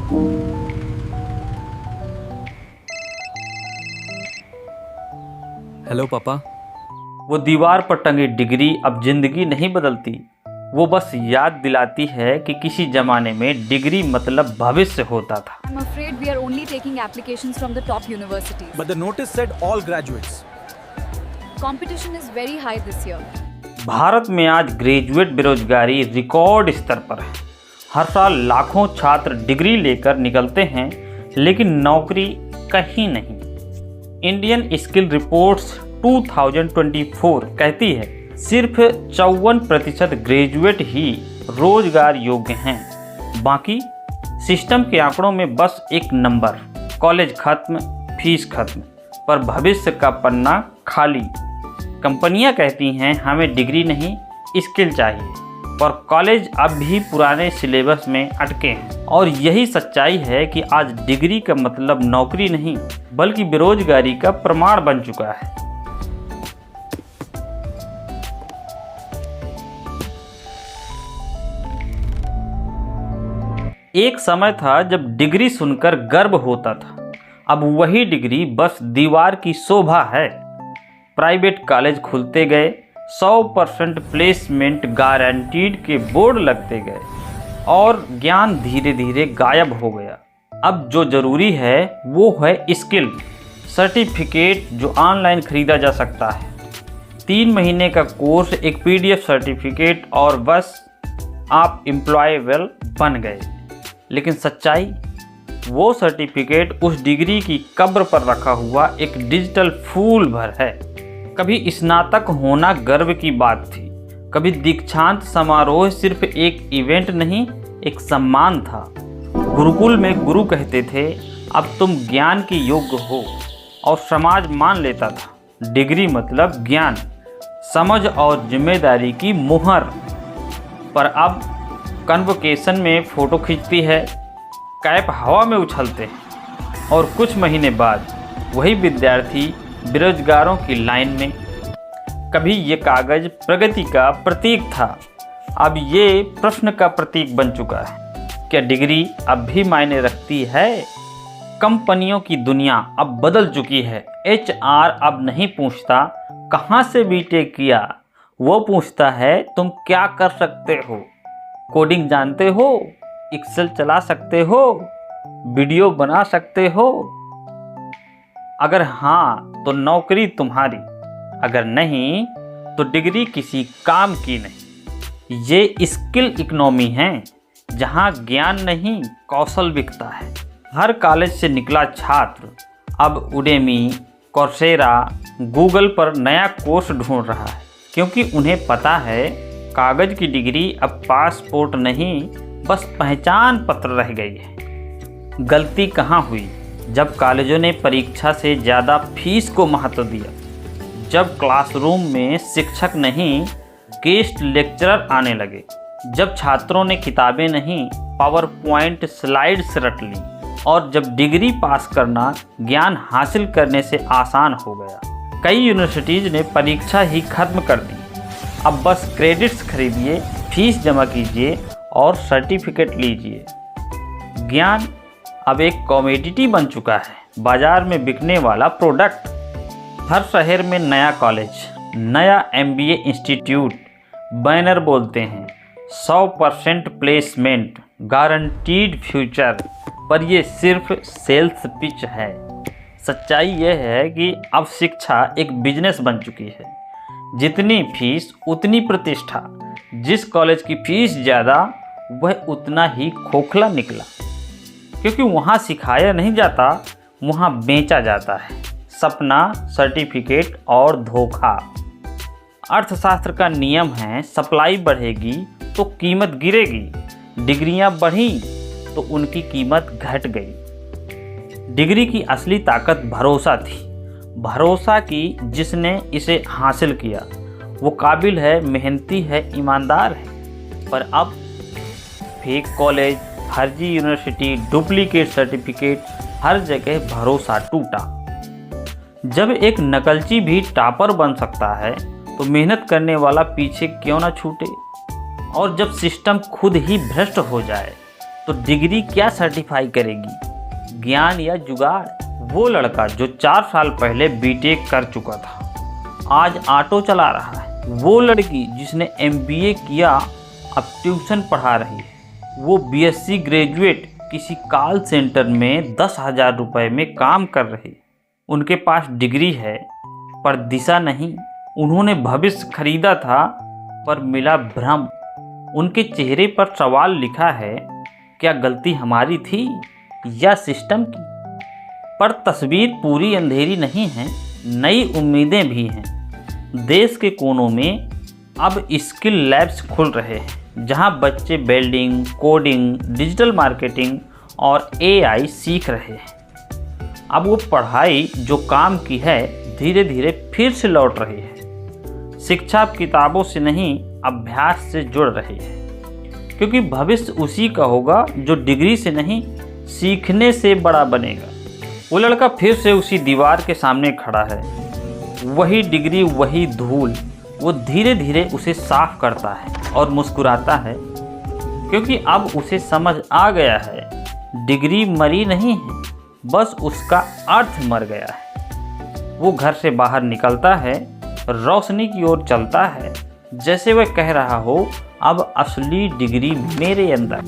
Hello पापा। वो दीवार पर टंगी डिग्री अब जिंदगी नहीं बदलती, वो बस याद दिलाती है कि किसी जमाने में डिग्री मतलब भविष्य होता था। I'm afraid we are only taking applications from the top universities. But the notice said all graduates. Competition is very high this year. Bharat में आज ग्रेजुएट बेरोजगारी रिकॉर्ड स्तर पर है। हर साल लाखों छात्र डिग्री लेकर निकलते हैं, लेकिन नौकरी कहीं नहीं। इंडियन स्किल रिपोर्ट्स 2024 कहती है सिर्फ 54% ग्रेजुएट ही रोजगार योग्य हैं। बाकी सिस्टम के आंकड़ों में बस एक नंबर, कॉलेज खत्म, फीस खत्म, पर भविष्य का पन्ना खाली। कंपनियां कहती हैं हमें डिग्री नहीं स्किल चाहिए, पर कॉलेज अब भी पुराने सिलेबस में अटके हैं। और यही सच्चाई है कि आज डिग्री का मतलब नौकरी नहीं बल्कि बेरोजगारी का प्रमाण बन चुका है। एक समय था जब डिग्री सुनकर गर्व होता था, अब वही डिग्री बस दीवार की शोभा है। प्राइवेट कॉलेज खुलते गए, 100% प्लेसमेंट गारंटीड के बोर्ड लगते गए और ज्ञान धीरे धीरे गायब हो गया। अब जो ज़रूरी है वो है स्किल सर्टिफिकेट जो ऑनलाइन ख़रीदा जा सकता है। 3 महीने का कोर्स, एक PDF सर्टिफिकेट और बस आप एम्प्लॉयबल बन गए। लेकिन सच्चाई, वो सर्टिफिकेट उस डिग्री की कब्र पर रखा हुआ एक डिजिटल फूल भर है। कभी स्नातक होना गर्व की बात थी, कभी दीक्षांत समारोह सिर्फ एक इवेंट नहीं एक सम्मान था। गुरुकुल में गुरु कहते थे अब तुम ज्ञान के योग्य हो, और समाज मान लेता था डिग्री मतलब ज्ञान, समझ और जिम्मेदारी की मुहर। पर अब कन्वोकेशन में फ़ोटो खींचती है, कैप हवा में उछलते हैं, और कुछ महीने बाद वही विद्यार्थी बेरोजगारों की लाइन में। कभी ये कागज़ प्रगति का प्रतीक था, अब ये प्रश्न का प्रतीक बन चुका है। क्या डिग्री अब भी मायने रखती है? कंपनियों की दुनिया अब बदल चुकी है। HR अब नहीं पूछता कहाँ से बीटेक किया, वो पूछता है तुम क्या कर सकते हो। कोडिंग जानते हो, एक्सेल चला सकते हो, वीडियो बना सकते हो? अगर हाँ तो नौकरी तुम्हारी, अगर नहीं तो डिग्री किसी काम की नहीं। ये स्किल इकोनॉमी है जहाँ ज्ञान नहीं कौशल बिकता है। हर कॉलेज से निकला छात्र अब उडेमी, कोर्सेरा, गूगल पर नया कोर्स ढूंढ रहा है, क्योंकि उन्हें पता है कागज़ की डिग्री अब पासपोर्ट नहीं बस पहचान पत्र रह गई है। गलती कहाँ हुई? जब कॉलेजों ने परीक्षा से ज़्यादा फीस को महत्व दिया, जब क्लासरूम में शिक्षक नहीं गेस्ट लेक्चरर आने लगे, जब छात्रों ने किताबें नहीं पावर पॉइंट स्लाइड्स रट ली, और जब डिग्री पास करना ज्ञान हासिल करने से आसान हो गया। कई यूनिवर्सिटीज़ ने परीक्षा ही खत्म कर दी, अब बस क्रेडिट्स खरीदिए, फीस जमा कीजिए और सर्टिफिकेट लीजिए। ज्ञान अब एक कमोडिटी बन चुका है, बाजार में बिकने वाला प्रोडक्ट। हर शहर में नया कॉलेज, नया MBA इंस्टीट्यूट, बैनर बोलते हैं 100% प्लेसमेंट, गारंटीड फ्यूचर, पर ये सिर्फ सेल्स पिच है। सच्चाई यह है कि अब शिक्षा एक बिजनेस बन चुकी है। जितनी फीस उतनी प्रतिष्ठा। जिस कॉलेज की फीस ज़्यादा वह उतना ही खोखला निकला, क्योंकि वहाँ सिखाया नहीं जाता, वहाँ बेचा जाता है सपना, सर्टिफिकेट और धोखा। अर्थशास्त्र का नियम है सप्लाई बढ़ेगी तो कीमत गिरेगी, डिग्रियां बढ़ी तो उनकी कीमत घट गई। डिग्री की असली ताकत भरोसा थी, भरोसा की जिसने इसे हासिल किया वो काबिल है, मेहनती है, ईमानदार है। पर अब फेक कॉलेज, फर्जी यूनिवर्सिटी, डुप्लीकेट सर्टिफिकेट, हर जगह भरोसा टूटा। जब एक नकलची भी टॉपर बन सकता है तो मेहनत करने वाला पीछे क्यों ना छूटे। और जब सिस्टम खुद ही भ्रष्ट हो जाए तो डिग्री क्या सर्टिफाई करेगी, ज्ञान या जुगाड़? वो लड़का जो 4 साल पहले बीटेक कर चुका था आज ऑटो चला रहा है। वो लड़की जिसने MBA किया अब ट्यूशन पढ़ा रही है। वो BSc ग्रेजुएट किसी कॉल सेंटर में 10,000 रुपये में काम कर रही। उनके पास डिग्री है पर दिशा नहीं। उन्होंने भविष्य खरीदा था पर मिला भ्रम। उनके चेहरे पर सवाल लिखा है, क्या गलती हमारी थी या सिस्टम की? पर तस्वीर पूरी अंधेरी नहीं है, नई उम्मीदें भी हैं। देश के कोनों में अब स्किल लैब्स खुल रहे हैं जहां बच्चे वेल्डिंग, कोडिंग, डिजिटल मार्केटिंग और AI सीख रहे हैं। अब वो पढ़ाई जो काम की है धीरे धीरे फिर से लौट रही है। शिक्षा अब किताबों से नहीं अभ्यास से जुड़ रही है, क्योंकि भविष्य उसी का होगा जो डिग्री से नहीं सीखने से बड़ा बनेगा। वो लड़का फिर से उसी दीवार के सामने खड़ा है। वही डिग्री, वही धूल। वो धीरे धीरे उसे साफ करता है और मुस्कुराता है, क्योंकि अब उसे समझ आ गया है डिग्री मरी नहीं है, बस उसका अर्थ मर गया है। वो घर से बाहर निकलता है, रोशनी की ओर चलता है, जैसे वह कह रहा हो अब असली डिग्री मेरे अंदर।